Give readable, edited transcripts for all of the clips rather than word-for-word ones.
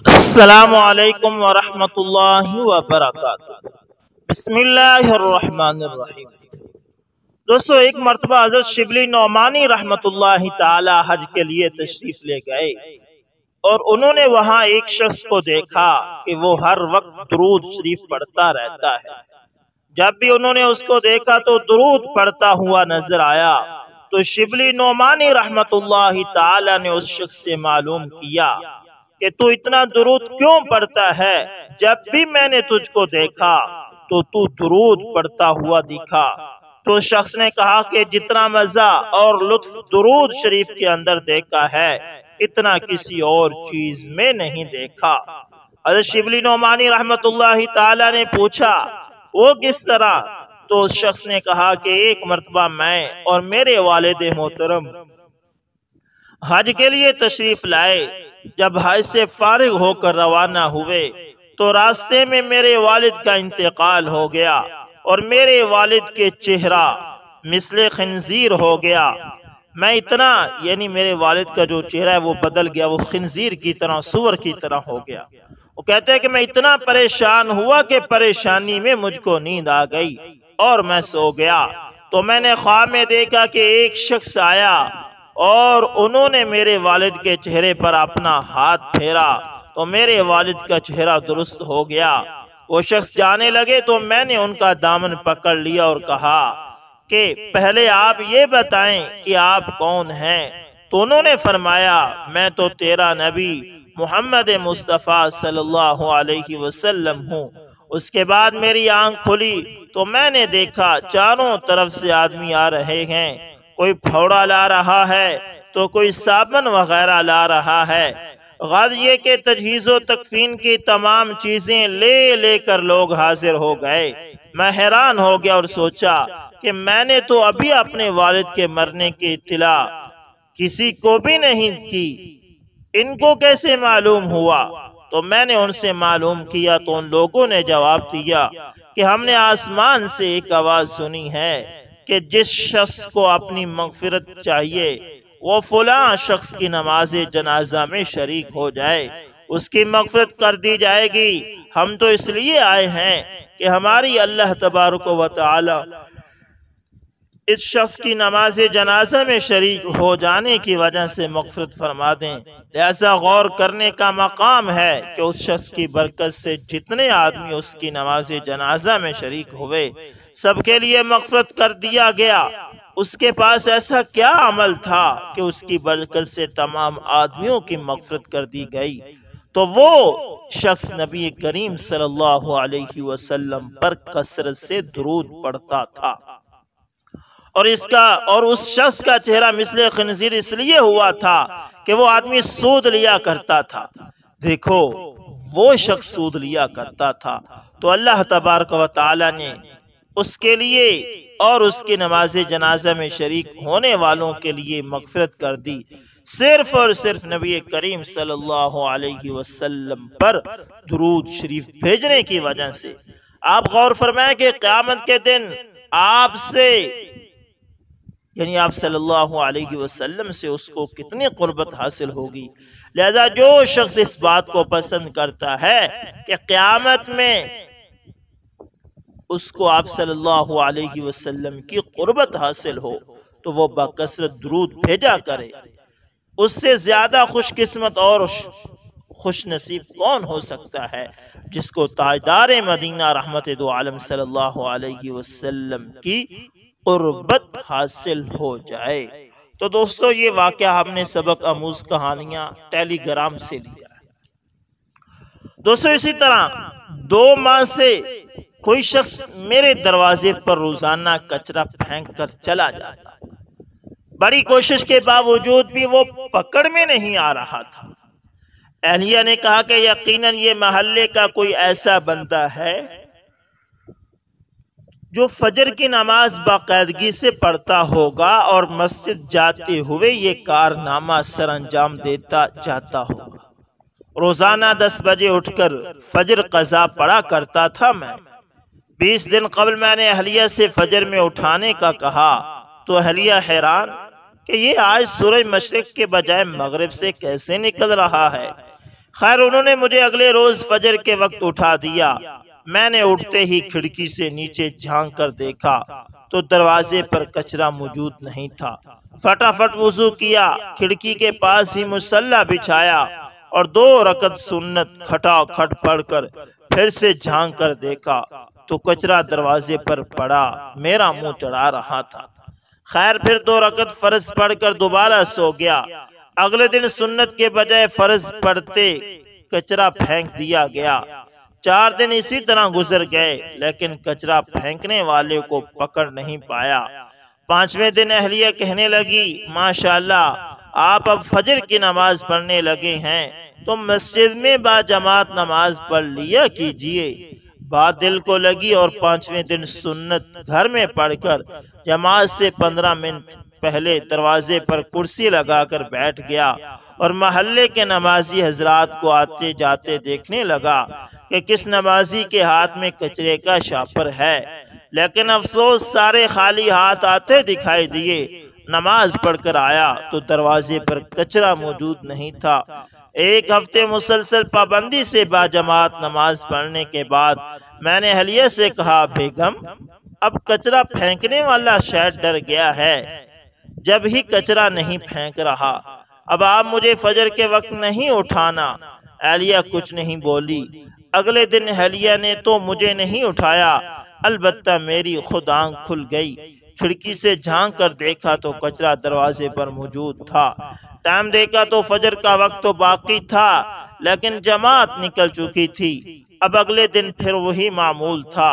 السلام علیکم ورحمۃ اللہ وبرکاتہ۔ بسم اللہ الرحمن الرحیم۔ دوستو، ایک مرتبہ حضرت شبلی نعمانی رحمۃ اللہ تعالی حج کے لیے تشریف لے گئے اور انہوں نے وہاں ایک شخص کو دیکھا کہ وہ ہر وقت درود شریف پڑھتا رہتا ہے۔ جب بھی انہوں نے اس کو دیکھا تو درود پڑھتا ہوا نظر آیا، تو شبلی نعمانی رحمۃ اللہ تعالی نے اس شخص سے معلوم کیا کہ تو اتنا درود کیوں پڑھتا ہے؟ جب بھی میں نے تجھ کو دیکھا تو تو درود پڑھتا ہوا دکھا۔ تو شخص نے کہا کہ جتنا مزہ اور لطف درود شریف کے اندر دیکھا ہے اتنا کسی اور چیز میں نہیں دیکھا۔ حضرت شبلی نعمانی رحمت اللہ تعالی نے پوچھا وہ کس طرح؟ تو اس شخص نے کہا کہ ایک مرتبہ میں اور میرے والد محترم حج کے لیے تشریف لائے۔ جب حج سے فارغ ہو کر روانہ ہوئے تو راستے میں میرے والد کا انتقال ہو گیا اور میرے والد کے چہرہ مثل خنزیر ہو گیا۔ میں اتنا میرے والد کا جو چہرہ ہے وہ بدل گیا، وہ خنزیر کی طرح، سور کی طرح ہو گیا۔ وہ کہتے ہیں کہ میں اتنا پریشان ہوا کہ پریشانی میں مجھ کو نیند آ گئی اور میں سو گیا۔ تو میں نے خواب میں دیکھا کہ ایک شخص آیا اور انہوں نے میرے والد کے چہرے پر اپنا ہاتھ پھیرا تو میرے والد کا چہرہ درست ہو گیا۔ وہ شخص جانے لگے تو میں نے ان کا دامن پکڑ لیا اور کہا کہ پہلے آپ یہ بتائیں کہ آپ کون ہیں؟ تو انہوں نے فرمایا میں تو تیرا نبی محمد مصطفیٰ صلی اللہ علیہ وسلم ہوں۔ اس کے بعد میری آنکھ کھلی تو میں نے دیکھا چاروں طرف سے آدمی آ رہے ہیں، کوئی پھوڑا لا رہا ہے تو کوئی صابن وغیرہ لا رہا ہے۔ غرض یہ کہ تجہیز و تکفین کی تمام چیزیں لے لے کر لوگ حاضر ہو گئے۔ میں حیران ہو گیا اور سوچا کہ میں نے تو ابھی اپنے والد کے مرنے کی اطلاع کسی کو بھی نہیں کی، ان کو کیسے معلوم ہوا؟ تو میں نے ان سے معلوم کیا تو ان لوگوں نے جواب دیا کہ ہم نے آسمان سے ایک آواز سنی ہے کہ جس شخص کو اپنی مغفرت چاہیے وہ فلاں شخص کی نماز جنازہ میں شریک ہو جائے، اس کی مغفرت کر دی جائے گی۔ ہم تو اس لیے آئے ہیں کہ ہماری اللہ تبارک و تعالی اس شخص کی نماز جنازہ میں شریک ہو جانے کی وجہ سے مغفرت فرما دیں۔ لہذا غور کرنے کا مقام ہے کہ اس شخص کی برکت سے جتنے آدمی اس کی نماز جنازہ میں شریک ہوئے سب کے لیے مغفرت کر دیا گیا۔ اس کے پاس ایسا کیا عمل تھا کہ اس کی برکت سے تمام آدمیوں کی مغفرت کر دی گئی؟ تو وہ شخص نبی کریم صلی اللہ علیہ وسلم پر کثرت سے درود پڑھتا تھا، اور اس شخص کا چہرہ مثل خنزیر اس لیے ہوا تھا کہ وہ آدمی سود لیا کرتا تھا۔ دیکھو، وہ شخص سود لیا کرتا تھا تو اللہ تبارک و تعالی نے اس کے لیے اور اس کی نماز جنازہ میں شریک ہونے والوں کے لیے مغفرت کر دی، صرف اور صرف نبی کریم صلی اللہ علیہ وسلم پر درود شریف بھیجنے کی وجہ سے۔ آپ غور فرمائیں کہ قیامت کے دن آپ سے آپ صلی اللہ علیہ وسلم سے اس کو کتنی قربت حاصل ہوگی۔ لہذا جو شخص اس بات کو پسند کرتا ہے کہ قیامت میں اس کو آپ صلی اللہ علیہ وسلم کی قربت حاصل ہو تو وہ بکثرت درود بھیجا کرے۔ اس سے زیادہ خوش قسمت اور خوش نصیب کون ہو سکتا ہے جس کو تاجدار مدینہ رحمت دو عالم صلی اللہ علیہ وسلم کی قربت حاصل ہو جائے۔ تو دوستو، یہ واقعہ ہم نے سبق آموز کہانیاں ٹیلی گرام سے لیا ہے۔ دوستو، اسی طرح 2 ماہ سے کوئی شخص میرے دروازے پر روزانہ کچرا پھینک کر چلا جاتا، بڑی کوشش کے باوجود بھی وہ پکڑ میں نہیں آ رہا تھا۔ اہلیہ نے کہا کہ یقیناً یہ محلے کا کوئی ایسا بندہ ہے جو فجر کی نماز باقاعدگی سے پڑھتا ہوگا اور مسجد جاتے ہوئے یہ کارنامہ سر انجام دیتا جاتا ہوگا۔ روزانہ 10 بجے اٹھ کر فجر قضا پڑھا کرتا تھا میں۔ 20 دن قبل میں نے اہلیہ سے فجر میں اٹھانے کا کہا تو اہلیہ حیران کہ یہ آج سورج مشرق کے بجائے مغرب سے کیسے نکل رہا ہے۔ خیر انہوں نے مجھے اگلے روز فجر کے وقت اٹھا دیا۔ میں نے اٹھتے ہی کھڑکی سے نیچے جھانک کر دیکھا تو دروازے پر کچرا موجود نہیں تھا۔ فٹافٹ وضو کیا، کھڑکی کے پاس ہی مصلی بچھایا اور 2 رکعت سنت کھٹا کھٹ پڑھ کر پھر سے جھانک کر دیکھا تو کچرا دروازے پر پڑا میرا منہ چڑھا رہا تھا۔ خیر پھر 2 رکعت فرض پڑھ کر دوبارہ سو گیا۔ اگلے دن سنت کے بجائے فرض پڑھتے کچرا پھینک دیا گیا۔ 4 دن اسی طرح گزر گئے لیکن کچرا پھینکنے والے کو پکڑ نہیں پایا۔ 5ویں دن اہلیہ کہنے لگی ماشاءاللہ آپ اب فجر کی نماز پڑھنے لگے ہیں تو مسجد میں با جماعت نماز پڑھ لیا کیجئے۔ بات دل کو لگی اور 5ویں دن سنت گھر میں پڑھ کر جماعت سے 15 منٹ پہلے دروازے پر کرسی لگا کر بیٹھ گیا اور محلے کے نمازی حضرات کو آتے جاتے دیکھنے لگا کہ کس نمازی کے ہاتھ میں کچرے کا شاپر ہے، لیکن افسوس سارے خالی ہاتھ آتے دکھائی دیے۔ نماز پڑھ کر آیا تو دروازے پر کچرا موجود نہیں تھا۔ 1 ہفتے مسلسل پابندی سے با جماعت نماز پڑھنے کے بعد میں نے اہلیہ سے کہا بیگم اب کچرا پھینکنے والا شاید ڈر گیا ہے، جب ہی کچرا نہیں پھینک رہا، اب آپ مجھے فجر کے وقت نہیں اٹھانا۔ اہلیہ کچھ نہیں بولی۔ اگلے دن اہلیہ نے تو مجھے نہیں اٹھایا، البتہ میری خود آنکھ کھل گئی۔ کھڑکی سے جھانک کر دیکھا تو کچرا دروازے پر موجود تھا۔ ٹائم دیکھا تو فجر کا وقت تو باقی تھا لیکن جماعت نکل چکی تھی۔ اب اگلے دن پھر وہی معمول تھا۔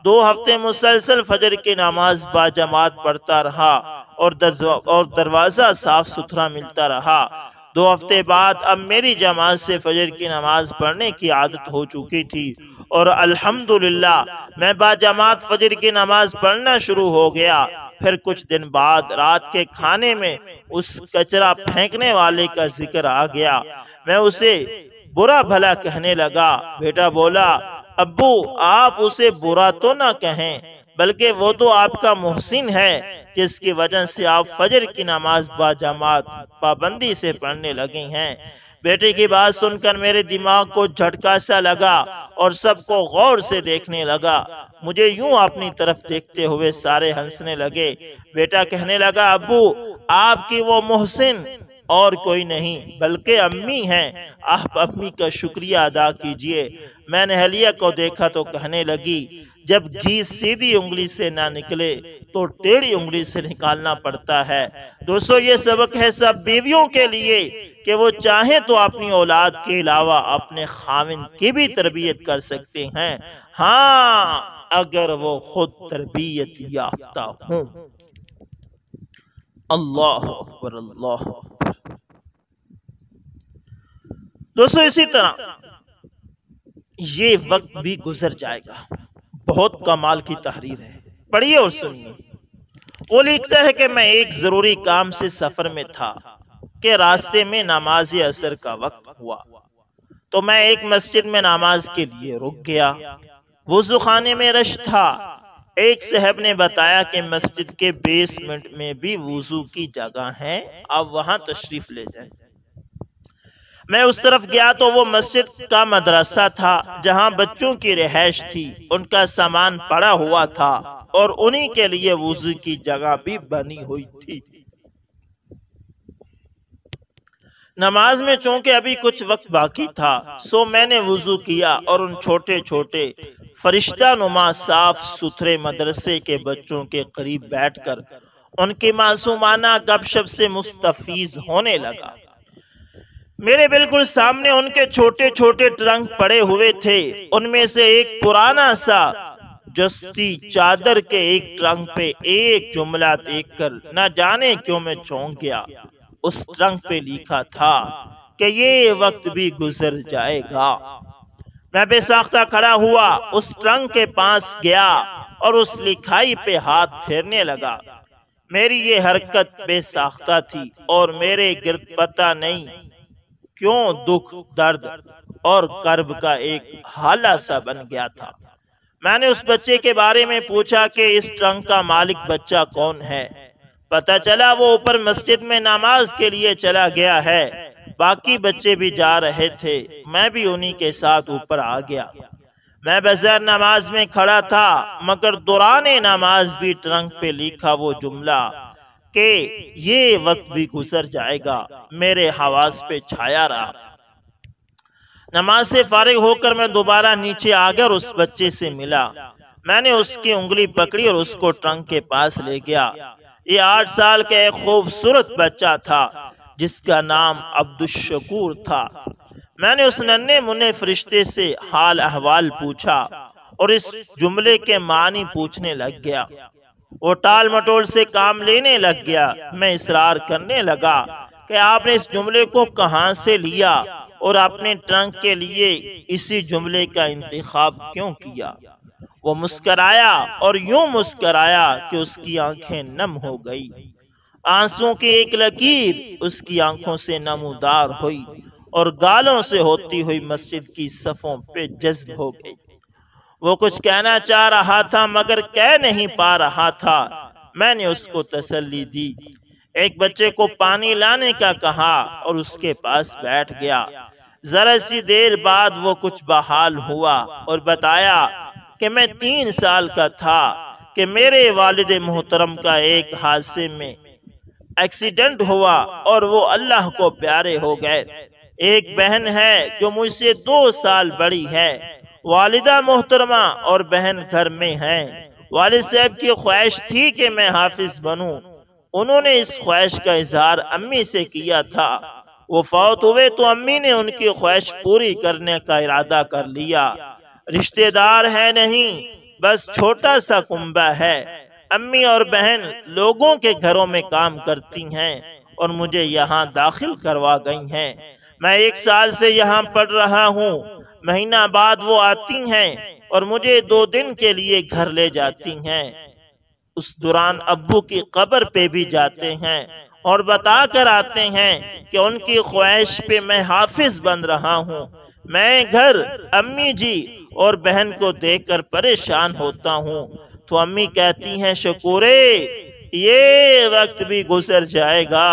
2 ہفتے مسلسل فجر کی نماز با جماعت پڑھتا رہا اور دروازہ صاف ستھرا ملتا رہا۔ 2 ہفتے بعد اب میری جماعت سے فجر کی نماز پڑھنے کی عادت ہو چکی تھی اور الحمدللہ میں با جماعت فجر کی نماز پڑھنا شروع ہو گیا۔ پھر کچھ دن بعد رات کے کھانے میں اس کچرا پھینکنے والے کا ذکر آ گیا۔ میں اسے برا بھلا کہنے لگا۔ بیٹا بولا ابو آپ اسے برا تو نہ کہیں، بلکہ وہ تو آپ کا محسن ہے جس کی وجہ سے آپ فجر کی نماز با جماعت پابندی سے پڑھنے لگے ہیں۔ بیٹے کی بات سن کر میرے دماغ کو جھٹکا سا لگا اور سب کو غور سے دیکھنے لگا۔ مجھے یوں اپنی طرف دیکھتے ہوئے سارے ہنسنے لگے۔ بیٹا کہنے لگا ابو آپ کی وہ محسن اور کوئی نہیں بلکہ امی ہیں، آپ امی کا شکریہ ادا کیجئے۔ میں نے اہلیہ کو دیکھا تو کہنے لگی جب گھی سیدھی انگلی سے نہ نکلے تو ٹیڑھی انگلی سے نکالنا پڑتا ہے۔ دوستو یہ سبق ہے سب بیویوں کے لیے کہ وہ چاہیں تو اپنی اولاد کے علاوہ اپنے خاوند کی بھی تربیت کر سکتے ہیں، ہاں اگر وہ خود تربیت یافتہ ہوں۔ اللہ اکبر اللہ اکبر۔ دوستو اسی طرح یہ وقت بھی گزر جائے گا۔ بہت کمال کی تحریر ہے، پڑھیے اور سنیے۔ وہ لکھتا ہے کہ میں ایک ضروری کام سے سفر میں تھا کہ راستے میں نماز عصر کا وقت ہوا تو میں ایک مسجد میں نماز کے لیے رک گیا۔ وضو خانے میں رش تھا۔ ایک صاحب نے بتایا کہ مسجد کے بیسمنٹ میں بھی وضو کی جگہ ہے، آپ وہاں تشریف لے جائیں۔ میں اس طرف گیا تو وہ مسجد کا مدرسہ تھا جہاں بچوں کی رہائش تھی، ان کا سامان پڑا ہوا تھا اور انہی کے لیے وضو کی جگہ بھی بنی ہوئی تھی۔ نماز میں چونکہ ابھی کچھ وقت باقی تھا سو میں نے وضو کیا اور ان چھوٹے چھوٹے فرشتہ نما صاف ستھرے مدرسے کے بچوں کے قریب بیٹھ کر ان کی معصومانہ گپ شپ سے مستفیض ہونے لگا۔ میرے بالکل سامنے ان کے چھوٹے چھوٹے ٹرنک پڑے ہوئے تھے، ان میں سے ایک پرانا سا جستی چادر کے ایک ٹرنک پہ ایک جملہ دیکھ کر نہ جانے کیوں میں چونک گیا۔ اس ٹرنک پہ لکھا تھا کہ یہ وقت بھی گزر جائے گا۔ میں بے ساختہ کھڑا ہوا، اس ٹرنک کے پاس گیا اور اس لکھائی پہ ہاتھ پھیرنے لگا۔ میری یہ حرکت بے ساختہ تھی اور میرے گرد پتہ نہیں کیوں دکھ درد اور کرب کا ایک حالہ سا بن گیا تھا۔ میں نے اس بچے کے بارے میں پوچھا کہ اس ٹرنک کا مالک بچہ کون ہے۔ پتہ چلا وہ اوپر مسجد میں نماز کے لیے چلا گیا ہے۔ باقی بچے بھی جا رہے تھے، میں بھی انہی کے ساتھ اوپر آ گیا۔ میں بظاہر نماز میں کھڑا تھا، مگر دوران نماز بھی ٹرنک پہ لکھا وہ جملہ کہ یہ وقت بھی گزر جائے گا میرے حواس پہ چھایا رہا۔ نماز سے فارغ ہو کر میں دوبارہ نیچے آ گیا اور اس بچے سے ملا۔ میں نے اس کی انگلی پکڑی اور اس کو ٹرنک کے پاس لے گیا۔ یہ 8 سال کا ایک خوبصورت بچہ تھا جس کا نام عبدالشکور تھا۔ میں نے اس ننھے منھے فرشتے سے حال احوال پوچھا اور اس جملے کے معنی پوچھنے لگ گیا۔ وہ ٹال مٹول سے کام لینے لگ گیا۔ میں اصرار کرنے لگا کہ آپ نے اس جملے کو کہاں سے لیا اور اپنے ٹرنک کے لیے اسی جملے کا انتخاب کیوں کیا؟ وہ مسکرایا اور یوں مسکرایا کہ اس کی آنکھیں نم ہو گئی۔ آنسوں کی ایک لکیر اس کی آنکھوں سے نمودار ہوئی اور گالوں سے ہوتی ہوئی مسجد کی صفوں پہ جذب ہو گئی۔ وہ کچھ کہنا چاہ رہا تھا مگر کہہ نہیں پا رہا تھا۔ میں نے اس کو تسلی دی، ایک بچے کو پانی لانے کا کہا اور اس کے پاس بیٹھ گیا۔ ذرا سی دیر بعد وہ کچھ بحال ہوا اور بتایا کہ میں 3 سال کا تھا کہ میرے والد محترم کا ایک حادثے میں ایکسیڈنٹ ہوا اور وہ اللہ کو پیارے ہو گئے۔ ایک بہن ہے جو مجھ سے 2 سال بڑی ہے۔ والدہ محترمہ اور بہن گھر میں ہیں۔ والد صاحب کی خواہش تھی کہ میں حافظ بنوں۔ انہوں نے اس خواہش کا اظہار امی سے کیا تھا۔ وہ فوت ہوئے تو امی نے ان کی خواہش پوری کرنے کا ارادہ کر لیا۔ رشتہ دار ہے نہیں، بس چھوٹا سا کنبہ ہے۔ امی اور بہن لوگوں کے گھروں میں کام کرتی ہیں اور مجھے یہاں داخل کروا گئی ہیں۔ میں 1 سال سے یہاں پڑھ رہا ہوں۔ مہینہ بعد وہ آتی ہیں اور مجھے 2 دن کے لیے گھر لے جاتی ہیں۔ اس دوران ابو کی قبر پہ بھی جاتے ہیں اور بتا کر آتے ہیں کہ ان کی خواہش پہ میں حافظ بن رہا ہوں۔ میں گھر امی جی اور بہن کو دیکھ کر پریشان ہوتا ہوں تو امی کہتی ہیں شکورے یہ وقت بھی گزر جائے گا۔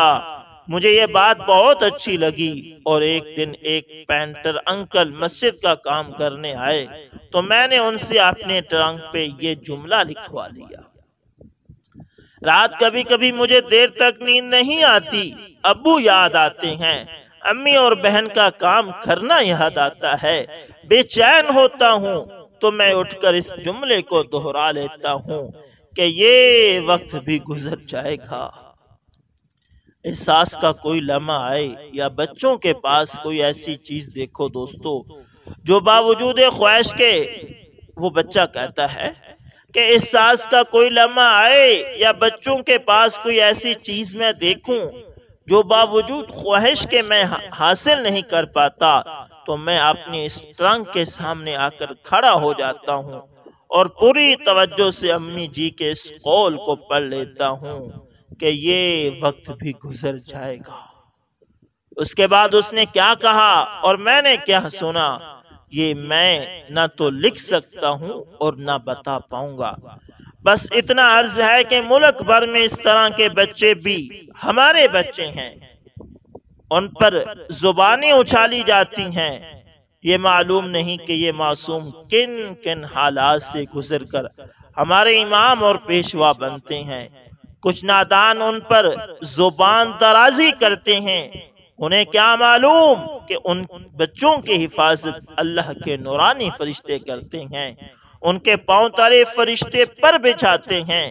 مجھے یہ بات بہت اچھی لگی اور ایک دن ایک پینٹر انکل مسجد کا کام کرنے آئے تو میں نے ان سے اپنے ٹرنک پہ یہ جملہ لکھوا لیا۔ رات کبھی کبھی مجھے دیر تک نیند نہیں آتی، ابو یاد آتے ہیں، امی اور بہن کا کام کرنا یاد آتا ہے۔ بے چین ہوتا ہوں تو میں اٹھ کر اس جملے کو دہرا لیتا ہوں کہ یہ وقت بھی گزر جائے گا۔ احساس کا کوئی لمحہ آئے یا بچوں کے پاس کوئی ایسی چیز دیکھو دوستو جو باوجود خواہش کے وہ بچہ کہتا ہے کہ احساس کا کوئی لمحہ آئے یا بچوں کے پاس کوئی ایسی چیز میں دیکھوں جو باوجود خواہش کے میں حاصل نہیں کر پاتا تو میں اپنی اس ٹرنک کے سامنے آ کر کھڑا ہو جاتا ہوں اور پوری توجہ سے امی جی کے اس قول کو پڑھ لیتا ہوں کہ یہ وقت بھی گزر جائے گا۔ اس کے بعد اس نے کیا کہا اور میں نے کیا سنا یہ میں نہ تو لکھ سکتا ہوں اور نہ بتا پاؤں گا۔ بس اتنا عرض ہے کہ ملک بھر میں اس طرح کے بچے بھی ہمارے بچے ہیں، ان پر زبانیں اچھالی جاتی ہیں، یہ معلوم نہیں کہ یہ معصوم کن کن حالات سے گزر کر ہمارے امام اور پیشوا بنتے ہیں۔ کچھ نادان ان پر زبان درازی کرتے ہیں، انہیں کیا معلوم کہ ان بچوں کی حفاظت اللہ کے نورانی فرشتے کرتے ہیں، ان کے پاؤں تلے فرشتے پر بچھاتے ہیں۔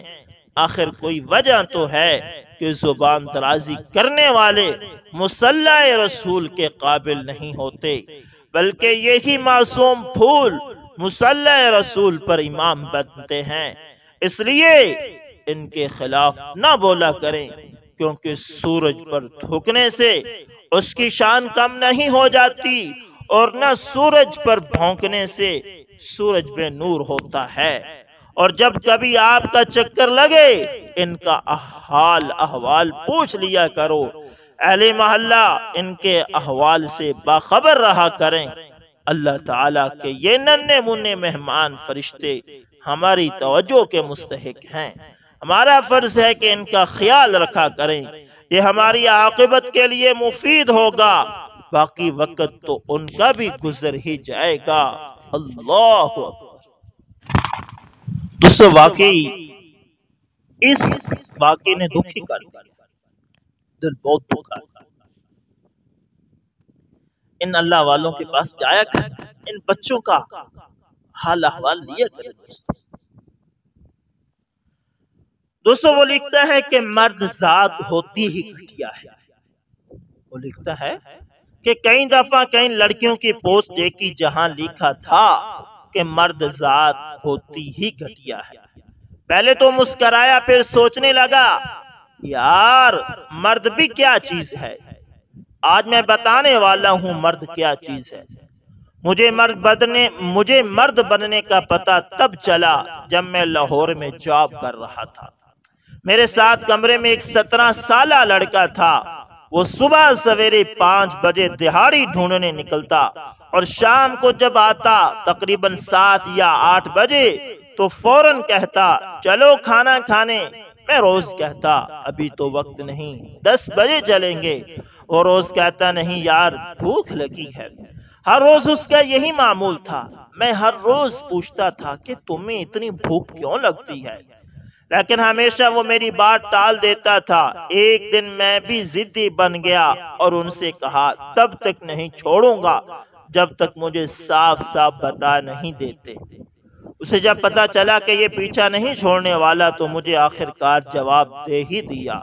آخر کوئی وجہ تو ہے کہ زبان درازی کرنے والے مصلی رسول کے قابل نہیں ہوتے، بلکہ یہی معصوم پھول مصلی رسول پر امام بنتے ہیں۔ اس لیے ان کے خلاف نہ بولا کریں، کیونکہ سورج پر تھوکنے سے اس کی شان کم نہیں ہو جاتی اور نہ سورج پر بھونکنے سے سورج بے نور ہوتا ہے۔ اور جب کبھی آپ کا چکر لگے ان کا حال احوال پوچھ لیا کرو، اہل محلہ ان کے احوال سے باخبر رہا کریں۔ اللہ تعالیٰ کے یہ ننھے منھے مہمان فرشتے ہماری توجہ کے مستحق ہیں، ہمارا فرض ہے کہ ان کا خیال رکھا کریں، یہ ہماری عاقبت کے لیے مفید ہوگا باقی وقت تو ان کا بھی گزر ہی جائے گا۔ اللہ اکبر۔ دوستو واقعی اس واقعے نے دکھی کر دیا، دل بہت دکھا۔ ان اللہ والوں کے پاس جایا کر، ان بچوں کا حال احوال لیا کرے۔ دوستو وہ لکھتا ہے کہ مرد ذات ہوتی ہی گھٹیا ہے۔ وہ لکھتا ہے کہ کئی دفعہ کئی لڑکیوں کی پوسٹ دیکھی جہاں لکھا تھا کہ مرد ذات ہوتی ہی گھٹیا ہے۔ پہلے تو مسکرایا، پھر سوچنے لگا یار مرد بھی کیا چیز ہے۔ آج میں بتانے والا ہوں مرد کیا چیز ہے۔ مجھے مرد بننے کا پتہ تب چلا جب میں لاہور میں جاب کر رہا تھا۔ میرے ساتھ کمرے میں ایک 17 سالہ لڑکا تھا۔ وہ صبح سویرے 5 بجے دہاڑی ڈھونڈنے نکلتا اور شام کو جب آتا تقریباً 7 یا 8 بجے تو فوراً کہتا چلو کھانا کھانے۔ میں روز کہتا ابھی تو وقت نہیں، 10 بجے چلیں گے۔ وہ روز کہتا نہیں یار بھوک لگی ہے۔ ہر روز اس کا یہی معمول تھا۔ میں ہر روز پوچھتا تھا کہ تمہیں اتنی بھوک کیوں لگتی ہے، لیکن ہمیشہ وہ میری بات ٹال دیتا تھا۔ ایک دن میں بھی ضدی بن گیا اور ان سے کہا تب تک نہیں چھوڑوں گا جب تک مجھے صاف صاف بتا نہیں دیتے۔ اسے جب پتا چلا کہ یہ پیچھا نہیں چھوڑنے والا تو مجھے آخرکار جواب دے ہی دیا،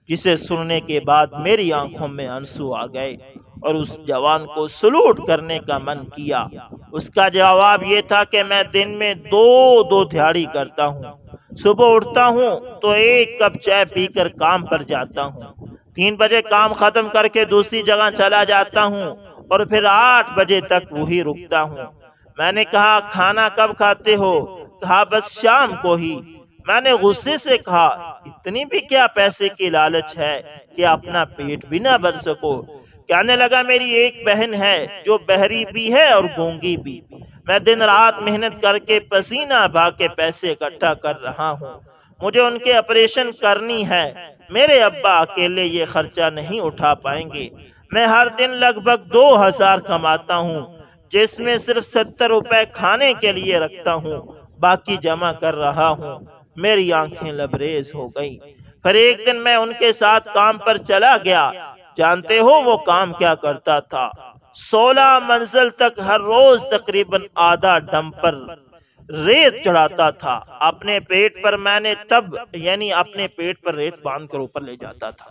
جسے سننے کے بعد میری آنکھوں میں آنسو آ گئے اور اس جوان کو سلوٹ کرنے کا من کیا۔ اس کا جواب یہ تھا کہ میں دن میں 2 دھیاڑی کرتا ہوں۔ صبح اٹھتا ہوں تو 1 کپ چائے پی کر کام پر جاتا ہوں، 3 بجے کام ختم کر کے دوسری جگہ چلا جاتا ہوں اور پھر 8 بجے تک وہی رکتا ہوں۔ میں نے کہا کھانا کب کھاتے ہو؟ کہا بس شام کو ہی۔ میں نے غصے سے کہا اتنی بھی کیا پیسے کی لالچ ہے کہ اپنا پیٹ بھی نہ بھر سکو؟ کہنے لگا میری ایک بہن ہے جو بہری بھی ہے اور گونگی بھی۔ میں دن رات محنت کر کے پسینہ بہا کے پیسے اکٹھا کر رہا ہوں۔ مجھے ان کے آپریشن کرنی ہے۔ میرے ابا اکیلے یہ خرچہ نہیں اٹھا پائیں گے۔ میں ہر دن لگ بھگ 2000 کماتا ہوں، جس میں صرف 70 روپے کھانے کے لیے رکھتا ہوں، باقی جمع کر رہا ہوں۔ میری آنکھیں لبریز ہو گئی۔ پھر ایک دن میں ان کے ساتھ کام پر چلا گیا۔ جانتے ہو وہ کام کیا کرتا تھا؟ 16 منزل تک ہر روز تقریباً آدھا ڈمپر ریت چڑھاتا تھا۔ اپنے پیٹ پر ریت باندھ کر اوپر لے جاتا تھا۔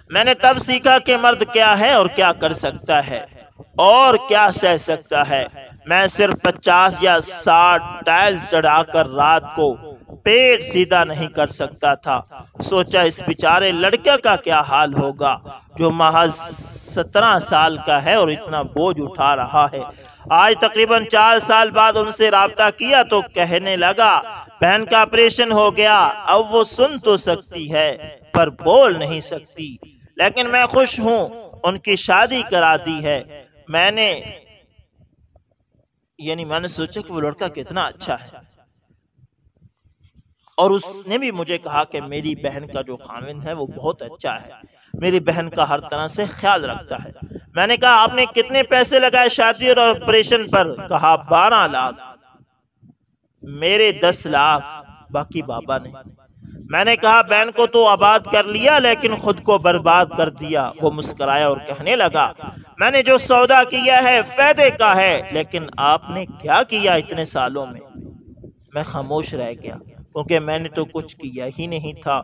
میں نے تب سیکھا کہ مرد کیا ہے اور کیا کر سکتا ہے اور کیا سہ سکتا ہے۔ میں صرف 50 یا 60 ٹائلز چڑھا کر رات کو پیٹ سیدھا نہیں کر سکتا تھا۔ سوچا اس بیچارے لڑکے کا کیا حال ہوگا جو محض 17 سال کا ہے اور اتنا بوجھ اٹھا رہا ہے۔ آج تقریباً 4 سال بعد ان سے رابطہ کیا تو کہنے لگا بہن کا آپریشن ہو گیا، اب وہ سن تو سکتی ہے پر بول نہیں سکتی، لیکن میں خوش ہوں، ان کی شادی کرا دی ہے۔ میں نے سوچا کہ وہ لڑکا کتنا اچھا ہے، اور اس نے بھی مجھے کہا کہ میری بہن کا جو خاوند ہے وہ بہت اچھا ہے، میری بہن کا ہر طرح سے خیال رکھتا ہے۔ میں نے کہا آپ نے کتنے پیسے لگائے شادی اور آپریشن پر؟ کہا 12 لاکھ۔ میرے 10 لاکھ، باقی بابا نے۔ میں نے کہا بہن کو تو آباد کر لیا لیکن خود کو برباد کر دیا۔ وہ مسکرایا اور کہنے لگا میں نے جو سودا کیا ہے فائدے کا ہے، لیکن آپ نے کیا کیا اتنے سالوں میں؟ میں خاموش رہ گیا کیونکہ میں نے تو کچھ کیا ہی نہیں تھا۔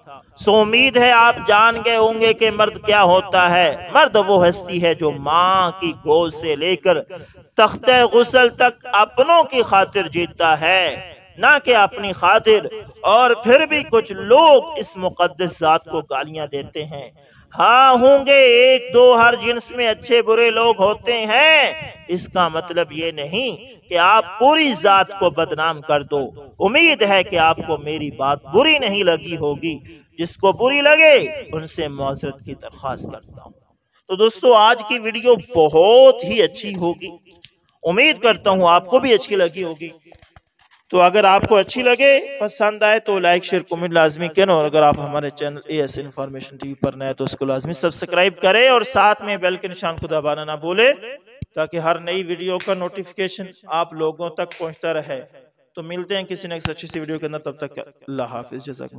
امید ہے آپ جان گئے ہوں گے کہ مرد کیا ہوتا ہے۔ مرد وہ ہستی ہے جو ماں کی گود سے لے کر تختہ غسل تک اپنوں کی خاطر جیتا ہے، نہ کہ اپنی خاطر۔ اور پھر بھی کچھ لوگ اس مقدس ذات کو گالیاں دیتے ہیں۔ ہاں ہوں گے 1-2 ہر جنس میں اچھے برے لوگ ہوتے ہیں، اس کا مطلب یہ نہیں کہ آپ پوری ذات کو بدنام کر دو۔ امید ہے کہ آپ کو میری بات بری نہیں لگی ہوگی، جس کو بری لگے ان سے معذرت کی درخواست کرتا ہوں۔ تو دوستو آج کی ویڈیو بہت ہی اچھی ہوگی، امید کرتا ہوں آپ کو بھی اچھی لگی ہوگی۔ تو اگر آپ کو اچھی لگے، پسند آئے تو لائک شیئر کمنٹ لازمی کریں، اور اگر آپ ہمارے چینل AS انفارمیشن TV پر نئے تو اس کو لازمی سبسکرائب کریں، اور ساتھ میں بیل کے نشان کو دبانا نہ بھولے تاکہ ہر نئی ویڈیو کا نوٹیفیکیشن آپ لوگوں تک پہنچتا رہے۔ تو ملتے ہیں کسی نیکسٹ اچھی سی ویڈیو کے اندر، تب تک اللہ حافظ، جزاکم